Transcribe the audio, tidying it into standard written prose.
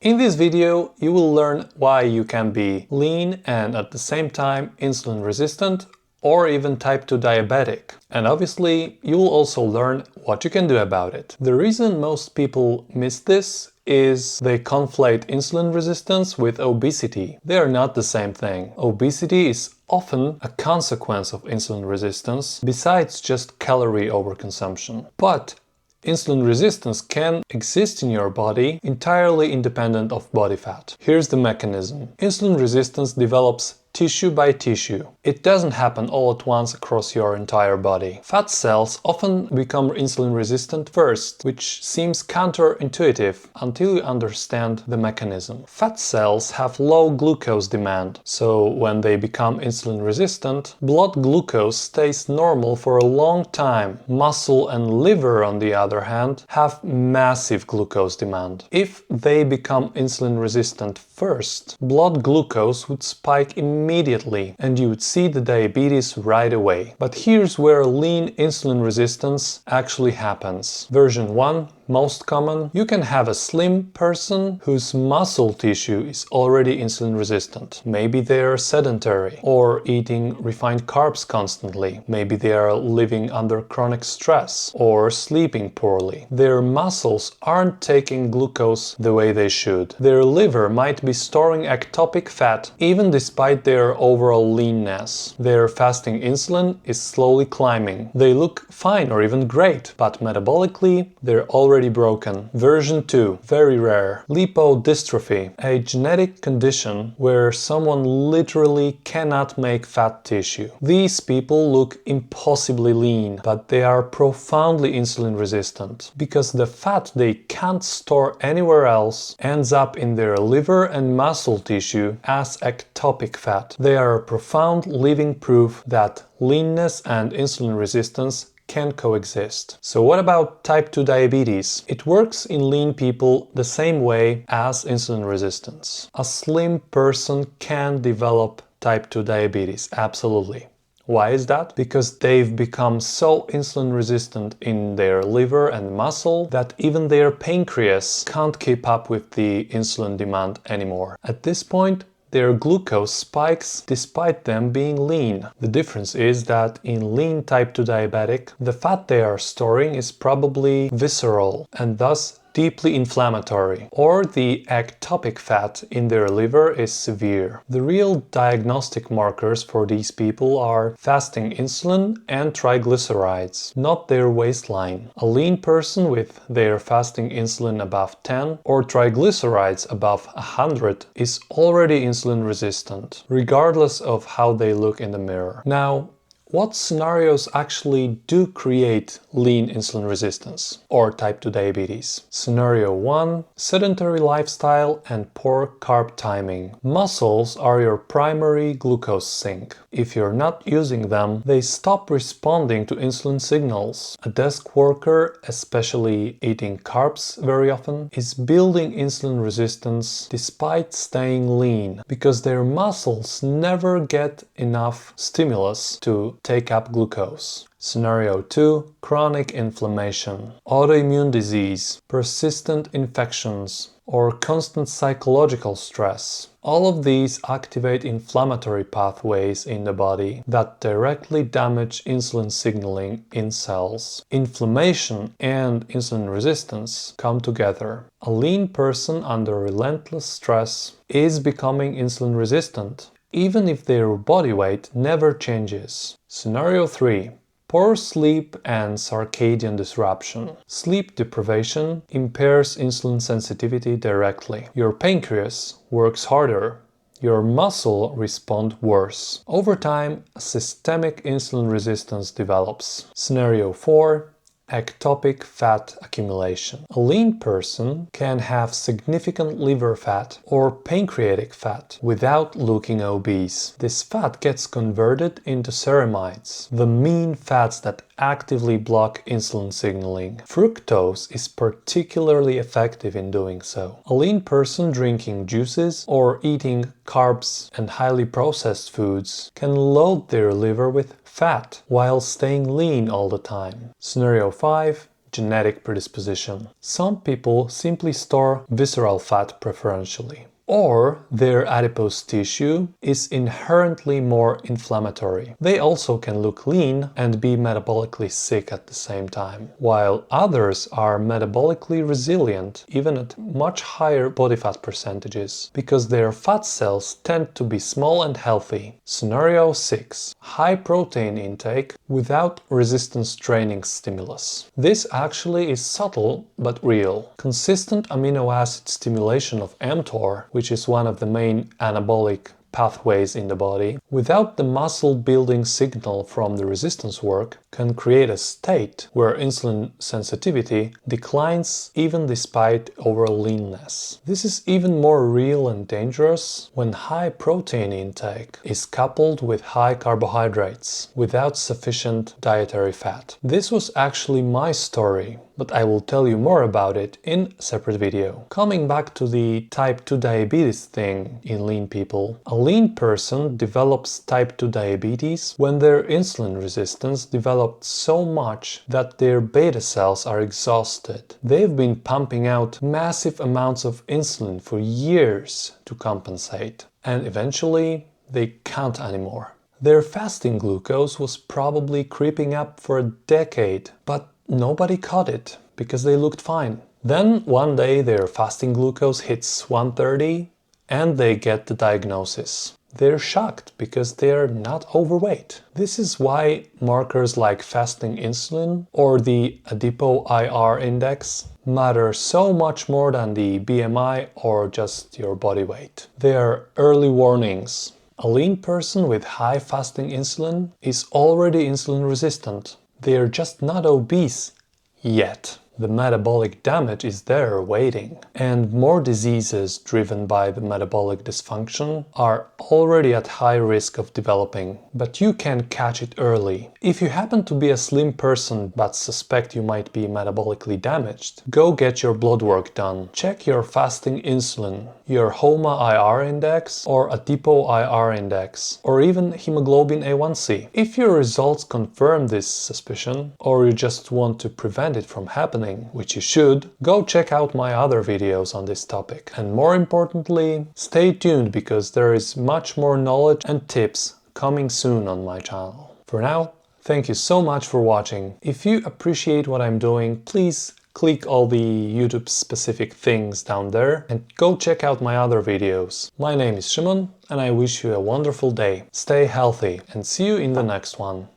In this video, you will learn why you can be lean and at the same time insulin resistant or even type 2 diabetic. And obviously, you will also learn what you can do about it. The reason most people miss this is they conflate insulin resistance with obesity. They are not the same thing. Obesity is often a consequence of insulin resistance, besides just calorie overconsumption. But insulin resistance can exist in your body entirely independent of body fat. Here's the mechanism. Insulin resistance develops tissue by tissue. It doesn't happen all at once across your entire body. Fat cells often become insulin resistant first, which seems counterintuitive until you understand the mechanism. Fat cells have low glucose demand, so when they become insulin resistant, blood glucose stays normal for a long time. Muscle and liver, on the other hand, have massive glucose demand. If they become insulin resistant first, blood glucose would spike immediately and you would see the diabetes right away. But here's where lean insulin resistance actually happens. Version 1, most common. You can have a slim person whose muscle tissue is already insulin resistant. Maybe they are sedentary or eating refined carbs constantly. Maybe they are living under chronic stress or sleeping poorly. Their muscles aren't taking glucose the way they should. Their liver might be storing ectopic fat even despite their overall leanness. Their fasting insulin is slowly climbing. They look fine or even great, but metabolically they're already broken. Version 2, very rare. Lipodystrophy, a genetic condition where someone literally cannot make fat tissue. These people look impossibly lean, but they are profoundly insulin resistant because the fat they can't store anywhere else ends up in their liver and muscle tissue as ectopic fat. They are a profound living proof that leanness and insulin resistance can coexist. So what about type 2 diabetes? It works in lean people the same way as insulin resistance. A slim person can develop type 2 diabetes, absolutely. Why is that? Because they've become so insulin resistant in their liver and muscle that even their pancreas can't keep up with the insulin demand anymore. At this point, their glucose spikes despite them being lean. The difference is that in lean type 2 diabetic, the fat they are storing is probably visceral and thus deeply inflammatory, or the ectopic fat in their liver is severe. The real diagnostic markers for these people are fasting insulin and triglycerides, not their waistline. A lean person with their fasting insulin above 10 or triglycerides above 100 is already insulin resistant, regardless of how they look in the mirror. Now, what scenarios actually do create lean insulin resistance or type 2 diabetes? Scenario 1, sedentary lifestyle and poor carb timing. Muscles are your primary glucose sink. If you're not using them, they stop responding to insulin signals. A desk worker, especially eating carbs very often, is building insulin resistance despite staying lean because their muscles never get enough stimulus to take up glucose. Scenario 2, chronic inflammation, autoimmune disease, persistent infections, or constant psychological stress. All of these activate inflammatory pathways in the body that directly damage insulin signaling in cells. Inflammation and insulin resistance come together. A lean person under relentless stress is becoming insulin resistant, even if their body weight never changes. Scenario 3. Poor sleep and circadian disruption. Sleep deprivation impairs insulin sensitivity directly. Your pancreas works harder. Your muscle responds worse. Over time, systemic insulin resistance develops. Scenario 4. Ectopic fat accumulation. A lean person can have significant liver fat or pancreatic fat without looking obese. This fat gets converted into ceramides, the mean fats that actively block insulin signaling. Fructose is particularly effective in doing so. A lean person drinking juices or eating carbs and highly processed foods can load their liver with fat while staying lean all the time. Scenario 5. genetic predisposition. Some people simply store visceral fat preferentially, or their adipose tissue is inherently more inflammatory. They also can look lean and be metabolically sick at the same time, while others are metabolically resilient even at much higher body fat percentages, because their fat cells tend to be small and healthy. Scenario 6. High protein intake without resistance training stimulus. This actually is subtle but real. Consistent amino acid stimulation of mTOR, which is one of the main anabolic pathways in the body, without the muscle building signal from the resistance work, can create a state where insulin sensitivity declines even despite overall leanness. This is even more real and dangerous when high protein intake is coupled with high carbohydrates without sufficient dietary fat. This was actually my story, but I will tell you more about it in a separate video. Coming back to the type 2 diabetes thing in lean people, a lean person develops type 2 diabetes when their insulin resistance develops so much that their beta cells are exhausted. They've been pumping out massive amounts of insulin for years to compensate, and eventually they can't anymore. Their fasting glucose was probably creeping up for a decade, but nobody caught it because they looked fine. Then one day their fasting glucose hits 130 and they get the diagnosis. They're shocked because they're not overweight. This is why markers like fasting insulin or the adipo-IR index matter so much more than the BMI or just your body weight. They are early warnings. A lean person with high fasting insulin is already insulin resistant. They are just not obese yet. The metabolic damage is there waiting, and more diseases driven by the metabolic dysfunction are already at high risk of developing, but you can catch it early. If you happen to be a slim person but suspect you might be metabolically damaged, go get your blood work done. Check your fasting insulin, your HOMA-IR index or adipo-IR index, or even hemoglobin A1C. If your results confirm this suspicion, or you just want to prevent it from happening, which you should, go check out my other videos on this topic. And more importantly, stay tuned because there is much more knowledge and tips coming soon on my channel. For now, thank you so much for watching. If you appreciate what I'm doing, please click all the YouTube specific things down there and go check out my other videos. My name is Szymon and I wish you a wonderful day. Stay healthy and see you in the next one.